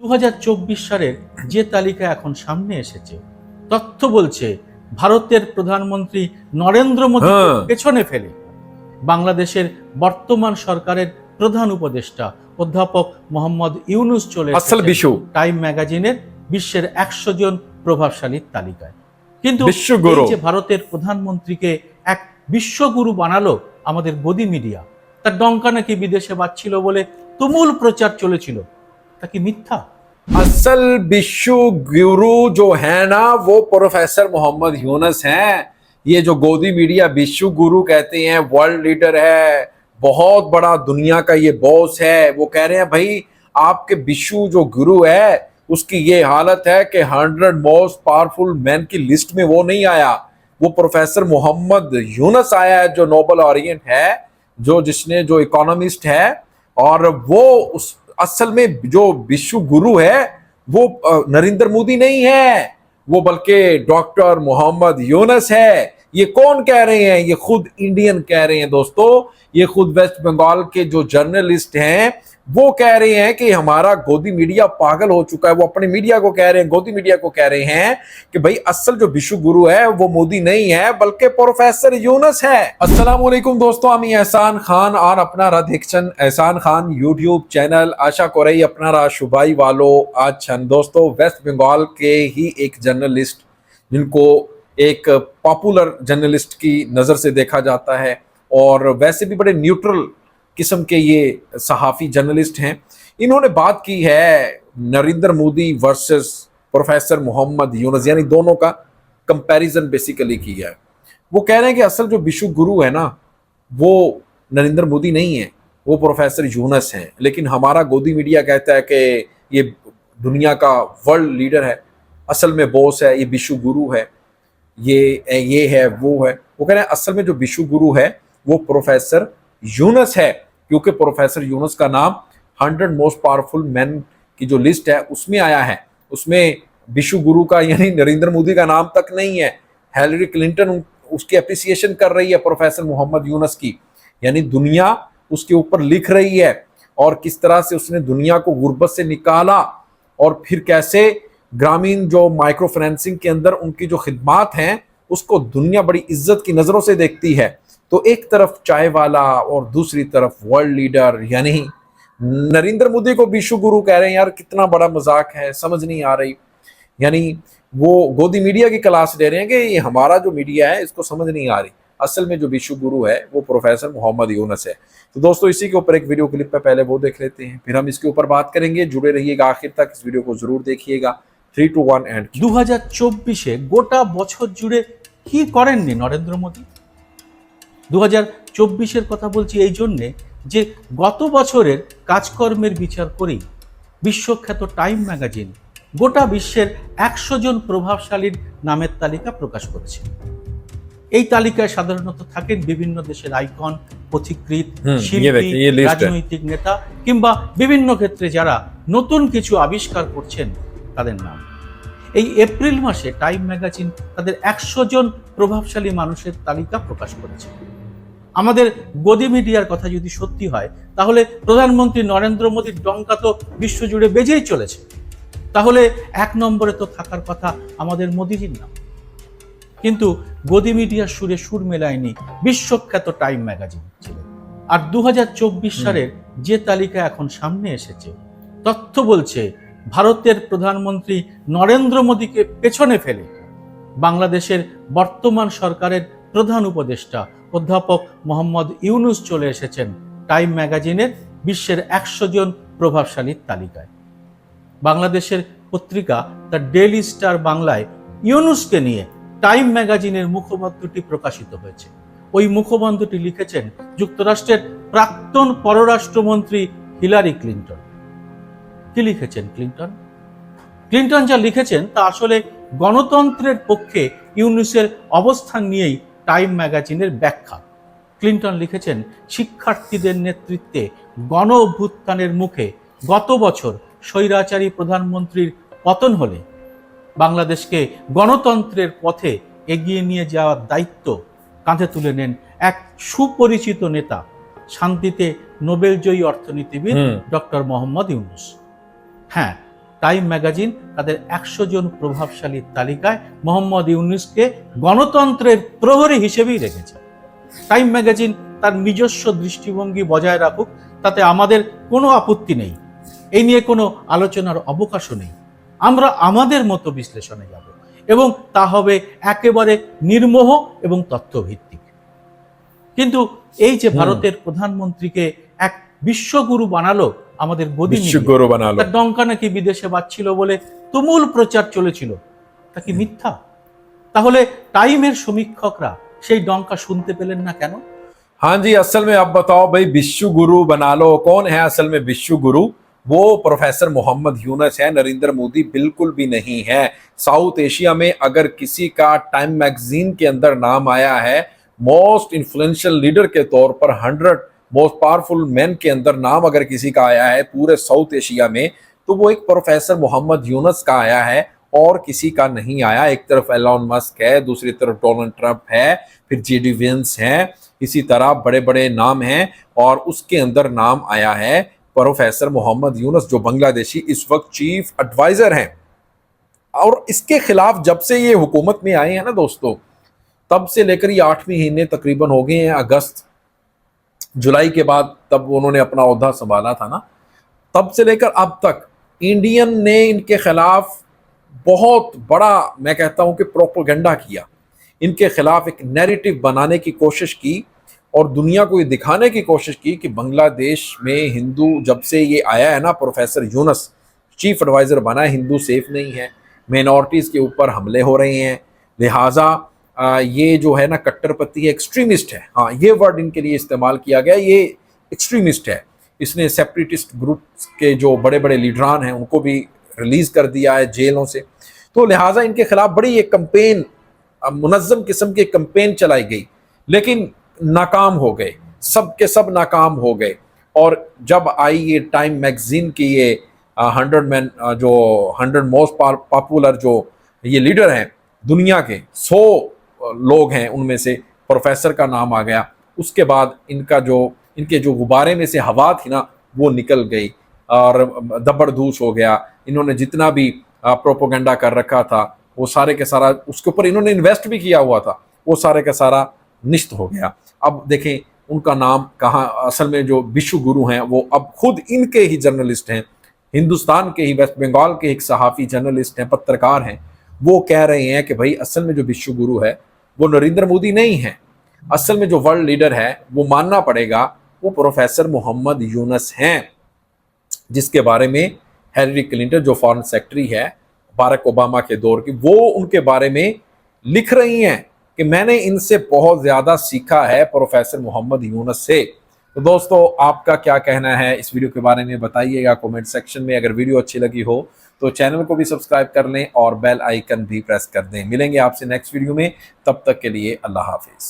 2024 সালের যে তালিকা এখন সামনে এসেছে, তথ্য বলছে ভারতের প্রধানমন্ত্রী নরেন্দ্র মোদীকে পেছনে ফেলে বাংলাদেশের বর্তমান সরকারের প্রধান উপদেষ্টা অধ্যাপক মোহাম্মদ ইউনূস চলে এসেছেন টাইম ম্যাগাজিনের বিশ্বের 100 জন প্রভাবশালীর তালিকায়। কিন্তু এই যে ভারতের প্রধানমন্ত্রীকে এক বিশ্বগুরু বানালো আমাদের গদি মিডিয়া, তার ডঙ্কা নাকি বিদেশে বাজছিল বলে তুমুল প্রচার চলেছিল, তা কি মিথ্যা? असल विश्व गुरु जो है ना वो प्रोफेसर मोहम्मद यूनुस हैं। ये जो गोदी मीडिया विश्व गुरु कहते हैं, वर्ल्ड लीडर है, बहुत बड़ा दुनिया का ये बॉस है, वो कह रहे हैं भाई आपके विश्व जो गुरु है उसकी ये हालत है कि 100 मोस्ट पावरफुल मैन की लिस्ट में वो नहीं आया, वो प्रोफेसर मोहम्मद यूनुस आया है जो नोबल ऑरियंट है, जो इकोनॉमिस्ट है। और वो उस असल में जो विश्व गुरु है वो नरेंद्र मोदी नहीं है, वो बल्कि डॉक्टर मोहम्मद यूनुस है। ये कौन कह रहे हैं? ये खुद इंडियन कह रहे हैं दोस्तों। ये खुद वेस्ट बंगाल के जो जर्नलिस्ट हैं वो कह रहे हैं कि हमारा गोदी मीडिया पागल हो चुका है। वो अपने मीडिया को कह रहे हैं, गोदी मीडिया को कह रहे हैं कि भाई असल जो विश्व गुरु है वो मोदी नहीं है बल्कि प्रोफेसर यूनुस है। अस्सलाम वालेकुम दोस्तों, আমি এহসান খান আর আপনারা দেখছেন এহসান খান यूट्यूब चैनल। आशा करें अपनारा शुभाई वालो आछन। दोस्तों वेस्ट बंगाल के ही एक जर्नलिस्ट जिनको एक पॉपुलर जर्नलिस्ट की नज़र से देखा जाता है और वैसे भी बड़े न्यूट्रल किस्म के ये सहाफ़ी जर्नलिस्ट हैं, इन्होंने बात की है नरेंद्र मोदी वर्सेस प्रोफेसर मोहम्मद यूनुस, यानी दोनों का कंपैरिजन बेसिकली किया है। वो कह रहे हैं कि असल जो विश्व गुरु है ना वो नरेंद्र मोदी नहीं है, वो प्रोफेसर यूनुस हैं। लेकिन हमारा गोदी मीडिया कहता है कि ये दुनिया का वर्ल्ड लीडर है, असल में बॉस है, ये विश्व गुरु है, ये है वो है। वो कह रहे हैं असल में जो विश्व गुरु है वो प्रोफेसर यूनुस है, क्योंकि प्रोफेसर यूनुस का नाम 100 मोस्ट पावरफुल मैन की जो लिस्ट है उसमें आया है। उसमें विश्व गुरु का यानी नरेंद्र मोदी का नाम तक नहीं है। हिलरी क्लिंटन उसकी अप्रिसिएशन कर रही है प्रोफेसर मोहम्मद यूनुस की, यानी दुनिया उसके ऊपर लिख रही है और किस तरह से उसने दुनिया को गुर्बत से निकाला और फिर कैसे ग्रामीण जो माइक्रो फाइनेंसिंग के अंदर उनकी जो खिदमात हैं उसको दुनिया बड़ी इज्जत की नज़रों से देखती है। तो एक तरफ चाय वाला और दूसरी तरफ वर्ल्ड लीडर, यानी नरेंद्र मोदी को विश्व गुरु कह रहे हैं। यार कितना बड़ा मजाक है, समझ नहीं आ रही। यानी वो गोदी मीडिया की क्लास ले रहे हैं कि ये हमारा जो मीडिया है इसको समझ नहीं आ रही, असल में जो विश्व गुरु है वो प्रोफेसर मोहम्मद यूनुस है। तो दोस्तों इसी के ऊपर एक वीडियो क्लिप पे पहले वो देख लेते हैं, फिर हम इसके ऊपर बात करेंगे। जुड़े रहिएगा आखिर तक, इस वीडियो को जरूर देखिएगा। 3, 2, 1 एंड। 2024-এ গোটা বছর জুড়ে কি করেননি নরেন্দ্র মোদী? 2024-এর কথা বলছি এই জন্যে যে গত বছরের কাজকর্মের বিচার করেই বিশ্বখ্যাত টাইম ম্যাগাজিন গোটা বিশ্বের 100 জন প্রভাবশালীর নামের তালিকা প্রকাশ করেছে। এই তালিকায় সাধারণত থাকেন বিভিন্ন দেশের আইকন, পথিকৃৎ, শিল্পী, রাজনৈতিক নেতা কিংবা বিভিন্ন ক্ষেত্রে যারা নতুন কিছু আবিষ্কার করছেন তাদের নাম। এই এপ্রিল মাসে টাইম ম্যাগাজিন তাদের 100 জন প্রভাবশালী মানুষের তালিকা প্রকাশ করেছে। আমাদের গদি মিডিয়ার কথা যদি সত্যি হয় তাহলে প্রধানমন্ত্রী নরেন্দ্র মোদীর ডঙ্কা তো বিশ্বজুড়ে বেজেই চলেছে। তাহলে 1 নম্বরে তো থাকার কথা আমাদের মোদীজির নাম। কিন্তু গদি মিডিয়ার সুরে সুর মেলায়নি বিশ্বখ্যাত টাইম ম্যাগাজিন ছিল। আর 2024 সালের যে তালিকা এখন সামনে এসেছে, তথ্য বলছে ভারতের প্রধানমন্ত্রী নরেন্দ্র মোদীকে পেছনে ফেলে বাংলাদেশের বর্তমান সরকারের প্রধান উপদেষ্টা অধ্যাপক মোহাম্মদ ইউনূস চলে এসেছেন টাইম ম্যাগাজিনের বিশ্বের 100 জন প্রভাবশালীর তালিকায়। বাংলাদেশের পত্রিকা দ্য ডেইলি স্টার বাংলায় ইউনূসকে নিয়ে টাইম ম্যাগাজিনের মুখবন্ধটি প্রকাশিত হয়েছে। ওই মুখবন্ধটি লিখেছেন যুক্তরাষ্ট্রের প্রাক্তন পররাষ্ট্রমন্ত্রী হিলারি ক্লিন্টন। কি লিখেছেন ক্লিন্টন যা লিখেছেন তা আসলে গণতন্ত্রের পক্ষে ইউনূসের অবস্থান নিয়েই টাইম ম্যাগাজিনের ব্যাখ্যা। ক্লিন্টন লিখেছেন শিক্ষার্থীদের নেতৃত্বে গণ অভ্যুত্থানের মুখে গত বছর স্বৈরাচারী প্রধানমন্ত্রীর পতন হলে বাংলাদেশকে গণতন্ত্রের পথে এগিয়ে নিয়ে যাওয়ার দায়িত্ব কাঁধে তুলে নেন এক সুপরিচিত নেতা, শান্তিতে নোবেলজয়ী অর্থনীতিবিদ ডক্টর মোহাম্মদ ইউনূস। হ্যাঁ, টাইম ম্যাগাজিন তাদের 100 জন প্রভাবশালীর তালিকায় মোহাম্মদ ইউনূসকে গণতন্ত্রের প্রহরী হিসেবেই রেখেছে। টাইম ম্যাগাজিন তার নিজস্ব দৃষ্টিভঙ্গি বজায় রাখুক, তাতে আমাদের কোনো আপত্তি নেই। এই নিয়ে কোনো আলোচনার অবকাশও নেই। আমরা আমাদের মতো বিশ্লেষণে যাব এবং তা হবে একেবারে নির্মোহ এবং তথ্যভিত্তিক। কিন্তু এই যে ভারতের প্রধানমন্ত্রীকে এক বিশ্বগুরু বানালো আমাদের গদি মিডিয়া, বিশ্বগুরু বানালো, তার ডঙ্কা নাকি বিদেশে বাজছিল বলে তুমুল প্রচার চলেছিল, তা কি মিথ্যা? তাহলে টাইমের সমীক্ষকরা সেই ডঙ্কা শুনতে পেলেন না কেন? हाँ जी, असल में अब बताओ भाई, विश्व गुरु बना लो। कौन है असल में विश्व गुरु? वो प्रोफेसर मोहम्मद यूनुस है, नरेंद्र मोदी बिल्कुल भी नहीं है। साउथ एशिया में अगर किसी का टाइम मैगजीन के अंदर नाम आया है मोस्ट इन्फ्लुएंशियल लीडर के तौर पर, 100 मोस्ट पावरफुल मैन के अंदर नाम अगर किसी का आया है पूरे साउथ एशिया में, तो वो एक प्रोफेसर मोहम्मद यूनुस का आया है और किसी का नहीं आया। एक तरफ एलॉन मस्क है, दूसरी तरफ डोनाल्ड ट्रंप है, फिर जेडी वेंस है, इसी तरह बड़े बड़े नाम हैं और उसके अंदर नाम आया है प्रोफेसर मोहम्मद यूनुस, जो बांग्लादेशी इस वक्त चीफ एडवाइजर हैं। और इसके खिलाफ जब से ये हुकूमत में आए हैं ना दोस्तों, तब से लेकर ये 8 महीने तकरीबन हो गए हैं। अगस्त जुलाई के बाद तब उन्होंने अपना ओहदा संभाला था ना, तब से लेकर अब तक इंडियन ने इनके खिलाफ बहुत बड़ा, मैं कहता हूं कि प्रोपेगेंडा किया। इनके खिलाफ एक नैरेटिव बनाने की कोशिश की और दुनिया को ये दिखाने की कोशिश की कि बांग्लादेश में हिंदू, जब से ये आया है ना प्रोफेसर यूनुस चीफ एडवाइजर बना है, हिंदू सेफ नहीं है, माइनॉरिटीज़ के ऊपर हमले हो रहे हैं, लिहाजा ये जो है ना कट्टरपंथी एक्सट्रीमिस्ट है। हाँ, ये वर्ड इनके लिए इस्तेमाल किया गया, ये एक्सट्रीमिस्ट है। इसने सेपरेटिस्ट ग्रुप के जो बड़े बड़े लीडरान हैं उनको भी रिलीज़ कर दिया है जेलों से। तो लिहाजा इनके खिलाफ बड़ी एक कंपेन, मुनज़्ज़म किस्म की कंपेन चलाई गई, लेकिन नाकाम हो गए, सब के सब नाकाम हो गए। और जब आई ये टाइम मैगजीन की ये 100 मोस्ट पॉपुलर जो ये लीडर हैं दुनिया के, 100 लोग हैं, उनमें से प्रोफेसर का नाम आ गया। उसके बाद इनके जो गुब्बारे में से हवा थी ना वो निकल गई और दबड़धूस हो गया। इन्होंने जितना भी प्रोपेगेंडा कर रखा था वो सारे के सारा, उसके ऊपर इन्होंने इन्वेस्ट भी किया हुआ था, वो सारे का सारा निश्चित हो गया। अब देखें उनका नाम कहाँ, असल में जो विश्व गुरु हैं वो अब खुद इनके ही जर्नलिस्ट हैं, हिंदुस्तान के ही, वेस्ट बंगाल के एक सहाफ़ी जर्नलिस्ट हैं, पत्रकार हैं, वो कह रहे हैं कि भाई असल में जो विश्व गुरु है वो नरेंद्र मोदी नहीं है, असल में जो वर्ल्ड लीडर है वो मानना पड़ेगा वो प्रोफेसर मोहम्मद यूनुस हैं, जिसके बारे में हिलरी क्लिंटन जो फॉरेन सेक्रेटरी है बाराक ओबामा के दौर की, वो उनके बारे में लिख रही हैं कि मैंने इनसे बहुत ज़्यादा सीखा है प्रोफेसर मोहम्मद यूनुस से। तो दोस्तों आपका क्या कहना है इस वीडियो के बारे में बताइएगा कमेंट सेक्शन में। अगर वीडियो अच्छी लगी हो तो चैनल को भी सब्सक्राइब कर लें और बेल आइकन भी प्रेस कर दें। मिलेंगे आपसे नेक्स्ट वीडियो में, तब तक के लिए अल्लाह हाफिज़।